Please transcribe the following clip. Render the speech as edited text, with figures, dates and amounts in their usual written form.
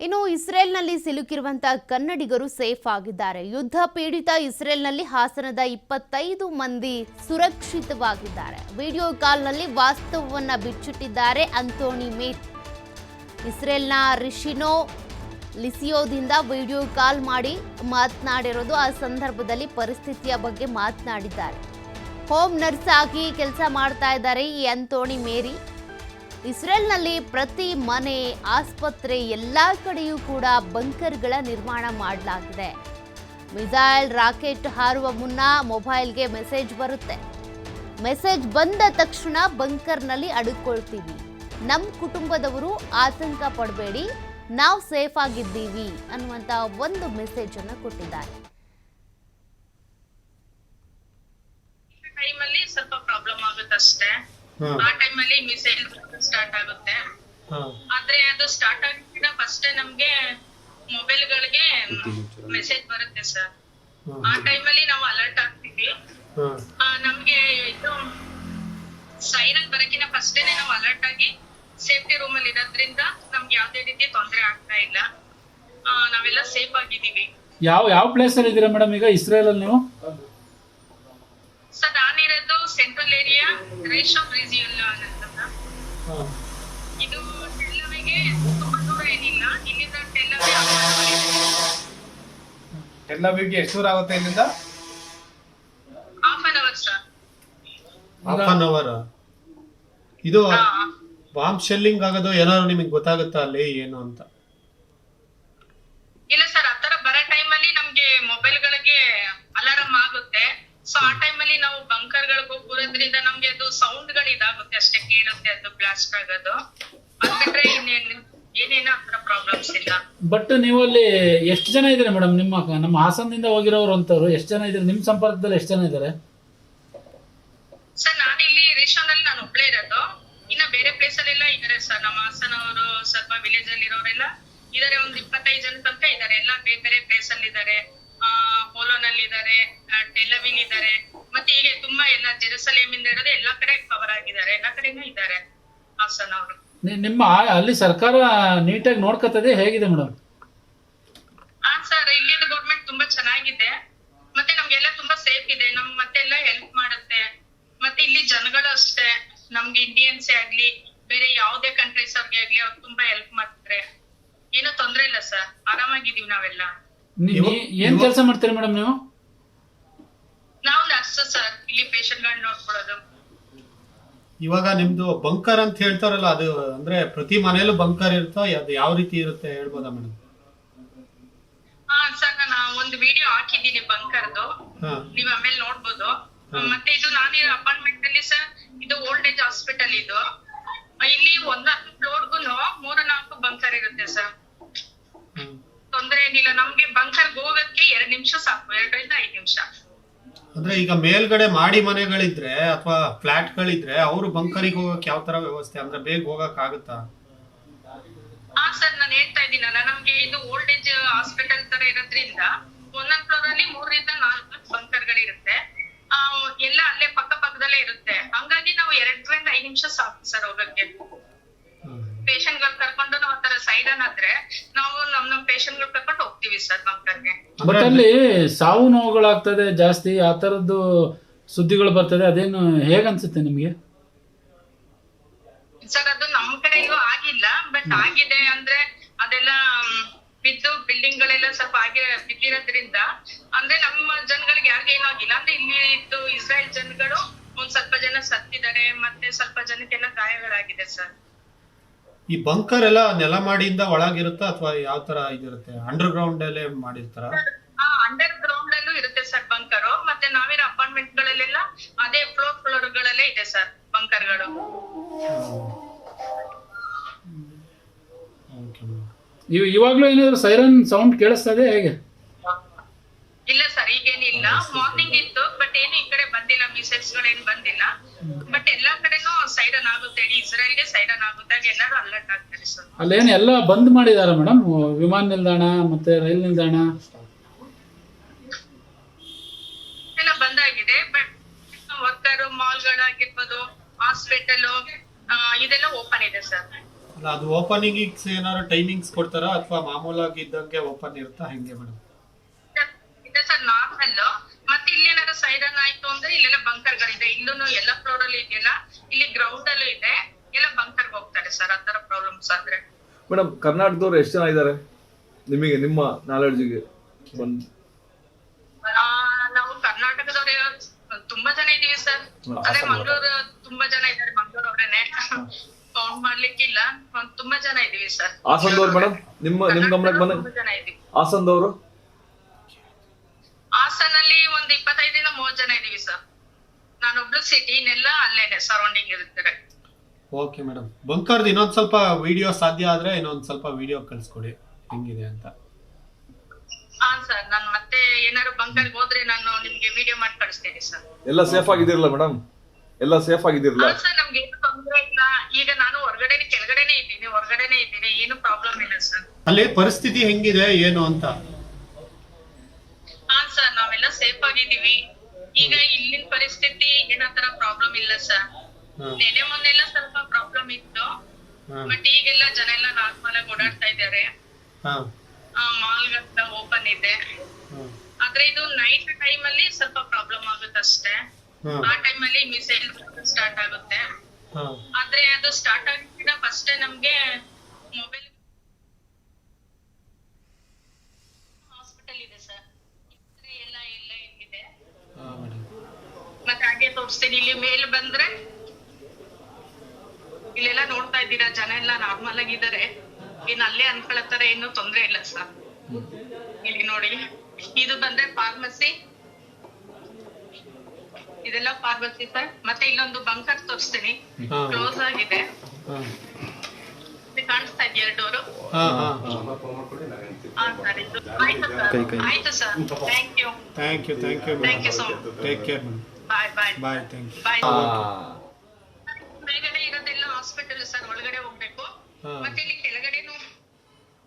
ಇನ್ನು ಇಸ್ರೇಲ್ನಲ್ಲಿ ಸಿಲುಕಿರುವಂತಹ ಕನ್ನಡಿಗರು ಸೇಫ್ ಆಗಿದ್ದಾರೆ. ಯುದ್ಧ ಪೀಡಿತ ಇಸ್ರೇಲ್ನಲ್ಲಿ ಹಾಸನದ 25 ಮಂದಿ ಸುರಕ್ಷಿತವಾಗಿದ್ದಾರೆ. ವಿಡಿಯೋ ಕಾಲ್ನಲ್ಲಿ ವಾಸ್ತವವನ್ನು ಬಿಚ್ಚಿಟ್ಟಿದ್ದಾರೆ ಅಂತೋನಿ ಮೇರಿ. ಇಸ್ರೇಲ್ನ ರಿಶಿನೋ ಲಿಸಿಯೋದಿಂದ ವಿಡಿಯೋ ಕಾಲ್ ಮಾಡಿ ಮಾತನಾಡಿರೋದು. ಆ ಸಂದರ್ಭದಲ್ಲಿ ಪರಿಸ್ಥಿತಿಯ ಬಗ್ಗೆ ಮಾತನಾಡಿದ್ದಾರೆ. ಹೋಮ್ ನರ್ಸ್ ಆಗಿ ಕೆಲಸ ಮಾಡ್ತಾ ಇದ್ದಾರೆ ಈ ಅಂತೋನಿ ಮೇರಿ. ಇಸ್ರೇಲ್ನಲ್ಲಿ ಪ್ರತಿ ಮನೆ, ಆಸ್ಪತ್ರೆ ಎಲ್ಲ ಕಡೆಯೂ ಕೂಡ ಬಂಕರ್ಗಳ ನಿರ್ಮಾಣ ಮಾಡಲಾಗಿದೆ. ಮಿಸೈಲ್, ರಾಕೆಟ್ ಹಾರುವ ಮುನ್ನ ಮೊಬೈಲ್ಗೆ ಮೆಸೇಜ್ ಬರುತ್ತೆ. ಮೆಸೇಜ್ ಬಂದ ತಕ್ಷಣ ಬಂಕರ್ನಲ್ಲಿ ಅಡುಕೊಳ್ತೀವಿ. ನಮ್ಮ ಕುಟುಂಬದವರು ಆತಂಕ ಪಡಬೇಡಿ, ನಾವು ಸೇಫ್ ಆಗಿದ್ದೀವಿ ಅನ್ನುವಂಥ ಒಂದು ಮೆಸೇಜ್ ಅನ್ನು ಕೊಟ್ಟಿದ್ದಾರೆ. ಟೈಮಲ್ಲಿ ಸ್ವಲ್ಪ ಪ್ರಾಬ್ಲಮ್ ಆಗುತ್ತಷ್ಟೇ. ಆ ಟೈಮಲ್ಲಿ ಮಿಸೈಲ್ ಸ್ಟಾರ್ಟ್ ಆಗುತ್ತೆ. ಆದ್ರೆ ಅದು ಸ್ಟಾರ್ಟ್ ಆಗಿದ ಫಸ್ಟ್ ನಮ್ಗೆ ಮೊಬೈಲ್ಗಳಿಗೆ ಮೆಸೇಜ್ ಬರುತ್ತೆ ಸರ್. ಆ ಟೈಮಲ್ಲಿ ನಾವು ಅಲರ್ಟ್ ಆಗ್ತೀವಿ. ನಮ್ಗೆ ಇದು ಸೈರನ್ ಬರಕಿನ ಫಸ್ಟೇನೆ ನಾವು ಅಲರ್ಟ್ ಆಗಿ ಸೇಫ್ಟಿ ರೂಮ್ ಅಲ್ಲಿ ಇರೋದ್ರಿಂದ ನಮ್ಗೆ ಯಾವ್ದೇ ರೀತಿ ತೊಂದರೆ ಆಗ್ತಾ ಇಲ್ಲ. ನಾವೆಲ್ಲ ಸೇಫ್ ಆಗಿದ್ದೀವಿ. ಯಾವ ಪ್ಲೇಸ್ ಅಲ್ಲಿ ಇದ್ದೀರಾ ಮೇಡಮ್ ಈಗ ಇಸ್ರೇಲ್ ಅಲ್ಲಿ ನೀವು? ಸರ್ ನಾನಿರೋದು ಸೆಂಟ್ರಲ್ ಏರಿಯಾ ರೇಷೋ ಬ್ರಿಜಿಯಲ್ ಅಂತ. ಇದು ಟೆಲ್ಲವಿಗೆ ತುಂಬಾ ದೂರ ಏನಿಲ್ಲ. ಇಲ್ಲಿಂದ ಟೆಲ್ಲವಿಗೆ ಎಷ್ಟು ದೂರ ಆಗುತ್ತೆ ಇಲ್ಲಿಂದ? Half an hour sir. Half an hour. ಇದು ಬಾಂಬ್ ಶೆಲ್ಲಿಂಗ್ ಆಗೋದು ಏನಾದ್ರು ನಿಮಗೆ ಗೊತ್ತಾಗುತ್ತಾ ಅಲ್ಲಿ ಏನು ಅಂತ? ಇಲ್ಲ ಸರ್, ಆತರ ಬರೋ ಟೈಮಲ್ಲಿ ನಮ್ಗೆ ಮೊಬೈಲ್ಗಳಿಗೆ ಅಲಾರಾಮ್ ಆಗುತ್ತೆ. ಸೊ ಆ ಟೈಮಲ್ಲಿ ನಾವು ಬಂಕರ್ ಗಳಿಗೆ ಹೋಗಿ ಕೂರೋದ್ರಿಂದ ನಮ್ಗೆ ಅದು ಸೌಂಡ್ ಗಳು ಇದಾಗುತ್ತೆ ಅಷ್ಟೇ, ಕೇಳುತ್ತೆ ಅದು ಬ್ಲಾಸ್ಟ್ ಆಗೋದು. ಅದ್ ಬಿಟ್ರೆ ಏನೇನು ಆತರ ಪ್ರಾಬ್ಲಮ್ಸ್ ಇಲ್ಲ. ಬಟ್ ನೀವು ಅಲ್ಲಿ ಎಷ್ಟು ಜನ ಇದ್ದೀರಾ ಮೇಡಮ್? ನಮ್ಮ ಹಾಸನದಿಂದ ಹೋಗಿರೋರು ಅಂತವ್ರು ಎಷ್ಟು ಜನ ಇದ್ದಾರೆ? ನಿಮ್ಮ ಸಂಪರ್ಕದಲ್ಲಿ ಎಷ್ಟು ಜನ ಇದ್ದಾರೆ? ಸರ್ ನಾನಿಲ್ಲಿ ರೇಷನ್ ನಾನು ಒಬ್ಳೇ ಇರೋದು. ಇನ್ನ ಬೇರೆ ಪ್ಲೇಸ್ ಅಲ್ಲೆಲ್ಲ ಇದಾರೆ ಸರ್. ನಮ್ಮ ಹಾಸನ ಅವರು ಸ್ವಲ್ಪ ವಿಲೇಜ್ ಅಲ್ಲಿ ಇರೋರೆಲ್ಲ ಇದಾರೆ. ಒಂದ್ 25 ಜನ ತನಕ ಇದಾರೆ. ಎಲ್ಲ ಬೇರೆ ಬೇರೆ ಪ್ಲೇಸ್ ಅಲ್ಲಿ ಇದಾರೆ. ಹೋಲೋನಲ್ಲಿ ಇದಾರೆ, ಟೆಲವಿಲ್ ಇದಾರೆ, ಮತ್ತೆ ಹೀಗೆ ತುಂಬಾ ಎಲ್ಲ ಜೆರುಸಲೇಮ್ ಇಂದ ಇರೋದು ಎಲ್ಲಾ ಕಡೆ ಕವರ್ ಆಗಿದ್ದಾರೆ. ಎಲ್ಲಾ ಕಡೆನೂ ಇದಾರೆ ಹಾಸನ ಅವರು. ನಿಮ್ಮ ಅಲ್ಲಿ ಸರ್ಕಾರ ನೀಟಾಗಿ ನೋಡ್ಕೊತದೆ ಹೇಗಿದೆ ಮೇಡಮ್? ಹಾ ಸರ್, ಇಲ್ಲಿನ ಗೌರ್ಮೆಂಟ್ ತುಂಬಾ ಚೆನ್ನಾಗಿದೆ. ಮತ್ತೆ ನಮ್ಗೆಲ್ಲ ತುಂಬಾ ಸೇಫ್ ಇದೆ. ಮತ್ತೆಲ್ಲ ಹೆಲ್ಪ್ ಮಾಡುತ್ತೆ. ಮತ್ತೆ ಇಲ್ಲಿ ಜನಗಳು ಅಷ್ಟೇ, ನಮ್ಗೆ ಇಂಡಿಯನ್ಸೇ ಆಗ್ಲಿ ಬೇರೆ ಯಾವ್ದೇ ಕಂಟ್ರೀಸ್ ಅವ್ರಿಗೆ ಆಗ್ಲಿ ಅವ್ರು ತುಂಬಾ ಹೆಲ್ಪ್ ಮಾಡ್ತಾರೆ. ಏನೂ ತೊಂದ್ರೆ ಇಲ್ಲ ಸರ್, ಆರಾಮಾಗಿದೀವಿ ನಾವೆಲ್ಲ. ಏನ್ ಕೆಲಸ ಮಾಡ್ತೀರಾ ಮೇಡಮ್ ನೀವು? ನಾವು ನರ್ಸ್ ಸರ್, ಇಲ್ಲಿ ಪೇಷಂಟ್ ಗಳನ್ನ ನೋಡ್ಕೊಳ್ಳೋದು. ಇವಾಗ ನಿಮ್ದು ಬಂಕರ್ ಅಂತ ಹೇಳ್ತಾರಲ್ಲ, ಅದು ಅಂದ್ರೆ ಪ್ರತಿ ಮನೆಯಲ್ಲೂ ಬಂಕರ್ ಇರುತ್ತಾ? ಅದು ಯಾವ ರೀತಿ ಇರುತ್ತೆ ಹೇಳ್ಬೋದಾ ಮೇಡಮ್? ಹಾ ಸರ್, ನಾನು ಒಂದು ವಿಡಿಯೋ ಹಾಕಿದ್ದೀನಿ ಬಂಕರ್ದು, ನೀವ್ ಆಮೇಲೆ ನೋಡ್ಬೋದು. ಮತ್ತೆ ಇದು ನಾನಿರೋ ಅಪಾರ್ಟ್ಮೆಂಟ್ ಅಲ್ಲಿ ಸರ್, ಇದು ಓಲ್ಡ್ ಏಜ್ ಹಾಸ್ಪಿಟಲ್. ಇದು ಇಲ್ಲಿ ಒಂದೊಂದು ಫ್ಲೋರ್ಗು 3-4 ಬಂಕರ್ ಇರುತ್ತೆ ಸರ್. ತೊಂದ್ರೆ ಏನಿಲ್ಲ. ನಮ್ಗೆ ಬಂಕರ್ ಹೋಗಕ್ಕೆ 2 ನಿಮಿಷ ಸಾಕು, 2ರಿಂದ 5 ನಿಮಿಷ. ಅಂದ್ರೆ ಈಗ ಮೇಲ್ಗಡೆ ಮಾಡಿ ಮನೆಗಳಿದ್ರೆ ಅಥವಾ ಫ್ಲಾಟ್ ಗಳಿದ್ರೆ ಅವರು ಬಂಕರಿಗೆ ಹೋಗಕ್ ಯಾವ ತರ ವ್ಯವಸ್ಥೆ, ಅಂದ್ರೆ ಬೇಗ ಹೋಗಕ್ ಆಗುತ್ತಾ? ಹಾ ಸರ್, ನಾನು ಹೇಳ್ತಾ ಇದ್ದೀನಲ್ಲ, ನಮ್ಗೆ ಇದು ಓಲ್ಡ್ ಏಜ್ ಹಾಸ್ಪಿಟಲ್ ತರ ಇರೋದ್ರಿಂದ ಒಂದೊಂದ್ ಫ್ಲೋರ್ ಅಲ್ಲಿ 3-4 ಬಂಕರ್ ಗಳಿರುತ್ತೆ. ಎಲ್ಲ ಅಲ್ಲೇ ಪಕ್ಕದಲ್ಲೇ ಇರುತ್ತೆ. ಹಂಗಾಗಿ ನಾವು 2ರಿಂದ 5 ನಿಮಿಷ ಸಾಕು ಸರ್ ಹೋಗಕ್ಕೆ. ಪೇಷಂಟ್ ಗಳು ಕರ್ಕೊಂಡು ನಾವು ಆತರ ಸೈಡನ್ ಆದ್ರೆ ನಾವು ನಮ್ ಪೇಷಂಟ್ ಗಳು ಕರ್ಕೊಂಡು ಹೋಗ್ತೀವಿ ಸರ್ ಬಂಕರ್ಗೆ. ಬಟ್ ಅಲ್ಲಿ ಸಾವು ನೋವುಗಳಾಗ್ತದೆ ಜಾಸ್ತಿ, ಆ ತರದ್ದು ಸುದ್ದಿಗಳು ಬರ್ತದೆ. ಅದೇನು ಹೇಗನ್ಸುತ್ತೆ ನಿಮ್ಗೆ? ಸರ್ ಅದು ನಮ್ ಕಡೆಯೂ ಆಗಿಲ್ಲ, ಬಟ್ ಆಗಿದೆ. ಅಂದ್ರೆ ಅದೆಲ್ಲ ಬಿದ್ದು ಬಿಲ್ಡಿಂಗ್ ಗಳೆಲ್ಲ ಸ್ವಲ್ಪ ಬಿದ್ದಿರೋದ್ರಿಂದ ಅಂದ್ರೆ ನಮ್ಮ ಜನಗಳಿಗೆ ಯಾರಿಗೂ ಏನೂ ಆಗಿಲ್ಲ. ಅಂದ್ರೆ ಇಲ್ಲಿ ಇದ್ದು ಇಸ್ರೇಲ್ ಜನಗಳು ಒಂದ್ ಸ್ವಲ್ಪ ಜನ ಸತ್ತಿದ್ದಾರೆ, ಮತ್ತೆ ಸ್ವಲ್ಪ ಜನಕ್ಕೆಲ್ಲ ಗಾಯಗಳಾಗಿದೆ ಸರ್. ಈ ಬಂಕರ್ ಎಲ್ಲ ನೆಲ ಮಾಡಿಯಿಂದ ಒಳಗಿರುತ್ತಾ ಅಥವಾ ಯಾವ ತರ ಇದಿರುತ್ತೆ? ಅಂಡರ್ ಗ್ರೌಂಡ್ ಅಲ್ಲೇ ಮಾಡಿರ್ತಾರ? ಅಂಡರ್ ಗ್ರೌಂಡ್ ಅಲ್ಲೂ ಇರುತ್ತೆ ಸರ್ ಬಂಕರು. ಮತ್ತೆ ನಾವಿರೋ ಅಪಾರ್ಟ್ಮೆಂಟ್ ಗಳಲ್ಲೆಲ್ಲ ಅದೇ ಫ್ಲೋರ್ ಗಳಲ್ಲೇ ಇದೆ ಸರ್ ಬಂಕರ್ಗಳು. ಇವಾಗ್ಲೂ ಏನಾದ್ರು ಸೈರನ್ ಸೌಂಡ್ ಕೇಳಿಸ್ತದೆ ಹೇಗೆ? ಇಲ್ಲ ಸರ್, ಈಗೇನಿಲ್ಲ. ಮಾರ್ನಿಂಗ್ ಇತ್ತು, ಬಟ್ ಏನು ಈ ಕಡೆ ಬಂದಿಲ್ಲ. ಮಿಸೈಲ್ಸ್ ಗಳೇನು ಬಂದಿಲ್ಲ. ಬಟ್ ಎಲ್ಲಾ ಕಡೆನೂ ಸೈರನ್ ಆಗುತ್ತೆ. ಇಸ್ರೇಲ್ಗೆ ಸೈರನ್ ಆಗುತ್ತಾಗ ಎಲ್ಲರೂ ಅಲರ್ಟ್ ಆಗ್ತಾರೆ ಸರ್. ಅಲ್ಲೇನು ಎಲ್ಲ ಬಂದ್ ಮಾಡಿದಾರ ಮೇಡಮ್? ವಿಮಾನ ನಿಲ್ದಾಣ ಮತ್ತೆ ರೈಲ್ ನಿಲ್ದಾಣ ಎಲ್ಲ ಬಂದಾಗಿದೆ. ಬಟ್ ವರ್ಕರ್ ಮಾಲ್ ಗಳಾಗಿರ್ಬೋದು, ಹಾಸ್ಪಿಟಲ್ ಇದೆಲ್ಲ ಓಪನ್ ಇದೆ ಸರ್. ಅಲ್ಲ, ಅದು ಓಪನಿಂಗ್ ಏನಾದ್ರು ಟೈಮಿಂಗ್ಸ್ ಕೊಡ್ತಾರಾ ಅಥವಾ ಮಾಮೂಲಾಗಿ ಇದ್ದಂಗೆ ಓಪನ್ ಇರುತ್ತಾ ಹೆಂಗೆ ಮೇಡಮ್? ಇದೆ ಸರ್ ನಾರ್ಮಲ್. ಮತ್ತೆ ಇಲ್ಲೇನಾದ್ರು ಸೈರನ್ ಆಯ್ತು ಅಂದ್ರೆ ಇಲ್ಲೆಲ್ಲ ಬಂಕರ್ಗಳಿದೆ. ಇಲ್ಲೂ ಎಲ್ಲ ಫ್ಲೋರ್ ಅಲ್ಲಿ ಇದೆಯಲ್ಲ, ಇಲ್ಲಿ ಗ್ರೌಂಡ್ ಅಲ್ಲೂ ಇದೆ, ಎಲ್ಲ ಬಂಕರ್ಗೆ ಹೋಗ್ತಾರೆ ಸರ್ ಆತರ ಪ್ರಾಬ್ಲಮ್ಸ್ ಆದ್ರೆ. ಮೇಡಮ್ ಕರ್ನಾಟಕದವ್ರು ಎಷ್ಟು ಜನ ಇದ್ದಾರೆ ನಿಮಗೆ, ನಿಮ್ಮ ನಾಲೆಡ್ಜಿಗೆ ಬಂದು? ನಾವು ಕರ್ನಾಟಕದವ್ರೆ ತುಂಬಾ ಜನ ಇದೀವಿ ಸರ್. ಅದೇ ಮಂಗಳೂರು ತುಂಬಾ ಜನ ಇದ್ದಾರೆ, ಮಂಗಳೂರು ಅವ್ರೇನೆ ಕೌಂಟ್ ಮಾಡ್ಲಿಕ್ಕಿಲ್ಲ, ತುಂಬಾ ಜನ ಇದೀವಿ ಸರ್. ಹಾಸನದವ್ರು ಮೇಡಮ್ ನಿಮ್ ಗಮನಕ್ಕೆ ಬಂದ? ತುಂಬಾ ಜನ ಇದೀವಿ. ಹಾಸನದವರು? ಹಾಸನಲ್ಲಿ ಒಂದು 25-30 ಜನ ಇದೀವಿ ಸರ್. ನಾನೊಬ್ಳು ಸಿಟಿ, ಇನ್ನೆಲ್ಲ ಅಲ್ಲೇನೆ ಸರೌಂಡಿಂಗ್ ಇರ್ತಾರೆ. ಓಕೆ ಮೇಡಮ್, ಬಂಕರ್ದು ಇನ್ನೊಂದ್ ಸ್ವಲ್ಪ ವಿಡಿಯೋ ಸಾಧ್ಯ ಆದ್ರೆ ಇನ್ನೊಂದ್ ಸ್ವಲ್ಪ ವಿಡಿಯೋ ಕಳ್ಸ್ಕೊಡಿ ಹೆಂಗಿದೆ ಅಂತ. ಹಾ ಸರ್, ನಾನು ಮತ್ತೆ ಏನಾದ್ರು ಬಂಕರ್ಗೆ ಹೋದ್ರೆ ನಾನು ನಿಮ್ಗೆ ವಿಡಿಯೋ ಮಾಡಿ ಕಳಿಸ್ತೀನಿ ಸರ್. ಎಲ್ಲ ಸೇಫ್ ಆಗಿದಿರಲ್ಲ ಮೇಡಮ್? ಎಲ್ಲ ಸೇಫ್ ಆಗಿದಿರಲ್ಲ ಸರ್? ನಮ್ಗೆ ಏನು ತೊಂದ್ರೆ ಇಲ್ಲ. ಈಗ ನಾನು ಕೆಳಗಡೆನೆ ಇದ್ದೀನಿ, ಏನು ಪ್ರಾಬ್ಲಮ್ ಇಲ್ಲ ಸರ್. ಅಲ್ಲಿ ಪರಿಸ್ಥಿತಿ ಹೆಂಗಿದೆ ಏನು ಅಂತ? ಹಾ ಸರ್, ನಾವೆಲ್ಲ ಸೇಫ್ ಆಗಿದೀವಿ. ಈಗ ಇಲ್ಲಿನ ಪರಿಸ್ಥಿತಿ ಏನಾತರ ಪ್ರಾಬ್ಲಮ್ ಇಲ್ಲ ಸರ್. ನೆನೆ ಮೊನ್ನೆಲ್ಲ ಸ್ವಲ್ಪ ಪ್ರಾಬ್ಲಮ್ ಇತ್ತು, ಬಟ್ ಈಗೆಲ್ಲ ಜನ ಎಲ್ಲ ನಾರ್ಮಲ್ ಆಗಿ ಓಡಾಡ್ತಾ ಇದ್ದಾರೆ. ಮಾಲ್ಗಳೆಲ್ಲ ಓಪನ್ ಇದೆ. ಆದ್ರೆ ಇದು ನೈಟ್ ಟೈಮ್ ಅಲ್ಲಿ ಸ್ವಲ್ಪ ಪ್ರಾಬ್ಲಮ್ ಆಗುತ್ತೆ ಅಷ್ಟೇ. ಆ ಟೈಮ್ ಅಲ್ಲಿ ಮಿಸೈಲ್ ಸ್ಟಾರ್ಟ್ ಆಗುತ್ತೆ. ಆದ್ರೆ ಅದು ಸ್ಟಾರ್ಟ್ ಆಗಿದ್ದ ಫಸ್ಟ್ ನಮ್ಗೆ ಮೊಬೈಲ್ ಹಾಸ್ಪಿಟಲ್ ಇದೆ ಸರ್, ಎಲ್ಲ ಇದೆ. ಮತ್ತೆ ಹಾಗೆ ತೋರಿಸ್ತೀನಿ. ಇಲ್ಲಿ ಮೇಲ್ ಬಂದ್ರೆ ಇಲ್ಲೆಲ್ಲ ನೋಡ್ತಾ ಇದ್ದೀರಾ, ಜನ ಎಲ್ಲ ನಾರ್ಮಲ್ ಆಗಿದ್ದಾರೆ. ಏನ್ ಅಲ್ಲೇ ಅನ್ಕೊಳತ್ತಾರೆ, ಏನು ತೊಂದ್ರೆ ಇಲ್ಲ ಸರ್. ಇಲ್ಲಿ ನೋಡಿ, ಇದು ಬಂದ್ರೆ ಫಾರ್ಮಸಿ, ಇದೆಲ್ಲ ಫಾರ್ಮಸಿ ಸರ್. ಮತ್ತೆ ಇಲ್ಲೊಂದು ಬಂಕರ್ ತೋರಿಸ್ತೀನಿ, ಕ್ಲೋಸ್ ಆಗಿದೆ. ಕಾಣಿಸ್ತಾ ಇದೆಯಾ ಡೋರು? ಆಯ್ತು sir, thank you so much. Take care madam. Bye. Thank you. ಮೇಲ್ಗಡೆ ಇರೋದೆಲ್ಲ ಹಾಸ್ಪಿಟಲ್ ಸರ್, ಒಳಗಡೆ ಹೋಗ್ಬೇಕು. ಮತ್ತೆ ಇಲ್ಲಿ